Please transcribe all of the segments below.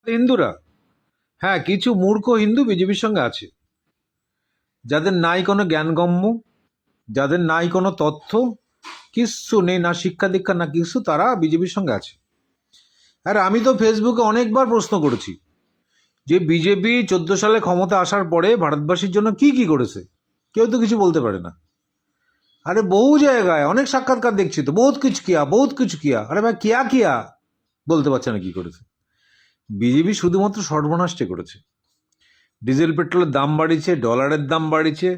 হিন্দুরা, হ্যাঁ কিছু মূর্খ হিন্দু বিজেপির সঙ্গে আছে, যাদের নাই কোনো জ্ঞানগম্য, যাদের নাই কোনো তথ্য, কিচ্ছু নেই, না শিক্ষা দীক্ষা না কিছু, তারা বিজেপির সঙ্গে আছে। আর আমি তো ফেসবুকে অনেকবার প্রশ্ন করেছি যে বিজেপি 14 সালে ক্ষমতা আসার পরে ভারতবাসীর জন্য কি কি করেছে, কেউ তো কিছু বলতে পারে না। আরে বহু জায়গায় অনেক সাক্ষাৎকার দেখছি তো, বহুত কিছু কিয়া, বহুত কিছু কিয়া। আরে ভাই কিয়া কিয়া বলতে পারছে না কি করেছে। বিজেপি শুধুমাত্র সর্বনাশটা করেছে। ডিজেল পেট্রোলের দাম বাড়িয়েছে, ডলারের দাম বাড়িয়েছে,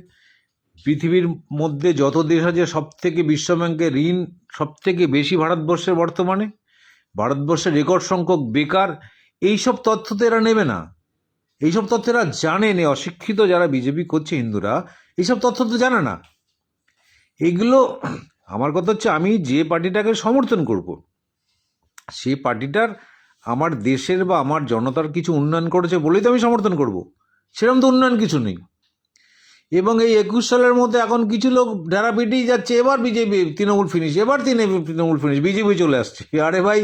পৃথিবীর মধ্যে যত দেশ আছে সব থেকে বিশ্ব ব্যাংকের ঋণ সব থেকে বেশি ভারতবর্ষের বর্তমানে, ভারতবর্ষের রেকর্ড সংখ্যক বেকার। এইসব তথ্য তো এরা নেবে না, এইসব তথ্য এরা জানে না। অশিক্ষিত যারা বিজেপি করছে হিন্দুরা, এইসব তথ্য তো জানে না। এগুলো, আমার কথা হচ্ছে আমি যে পার্টিটাকে সমর্থন করব, সেই পার্টিটার আমার দেশের বা আমার জনতার কিছু উন্নয়ন করেছে বলেই তো আমি সমর্থন করব। সেরকম তো উন্নয়ন কিছু নেই। এবং এই 21 সালের মধ্যে এখন কিছু লোক ঢেরা পিটিয়ে যাচ্ছে, এবার বিজেপি তৃণমূল ফিনিশ, এবার তৃণমূল ফিনিশ, বিজেপি চলে আসছে। আরে ভাই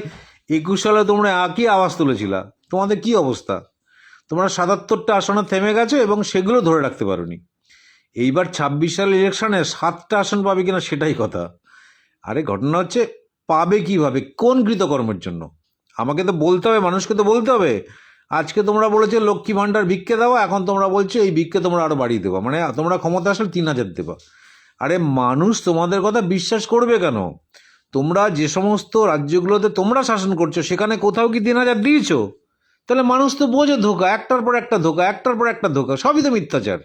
21 সালে তোমরা কি আওয়াজ তুলেছিলা? তোমাদের কি অবস্থা? তোমরা 77টা আসনে থেমে গেছো এবং সেগুলো ধরে রাখতে পারোনি। এইবার 26 সালের ইলেকশনে 7টা আসন পাবে কিনা সেটাই কথা। আরে ঘটনা হচ্ছে পাবে কিভাবে, কোন কৃতকর্মের জন্য? আমাকে তো বলতে হবে, মানুষকে তো বলতে হবে। আজকে তোমরা বলেছে লক্ষ্মী ভাণ্ডার ভিক্ষে দাও, এখন তোমরা বলছো এই ভিক্ষে তোমরা আরো বাড়িয়ে দেবা, মানে তোমরা ক্ষমতা আসলে 3,000 দেবা। আরে মানুষ তোমাদের কথা বিশ্বাস করবে কেন? তোমরা যে সমস্ত রাজ্যগুলোতে তোমরা শাসন করছো সেখানে কোথাও কি 3,000 দিয়েছো? তাহলে মানুষ তো বোঝে ধোকা, একটার পর একটা ধোকা, একটার পর একটা ধোকা, সবই তো মিথ্যাচার।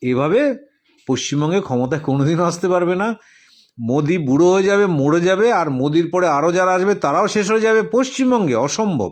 এভাবে পশ্চিমবঙ্গে ক্ষমতায় কোনোদিনও আসতে পারবে না। মোদি বুড়ো হয়ে যাবে, মরে যাবে, আর মোদির পরে আরও যারা আসবে তারাও শেষ হয়ে যাবে। পশ্চিমবঙ্গে অসম্ভব।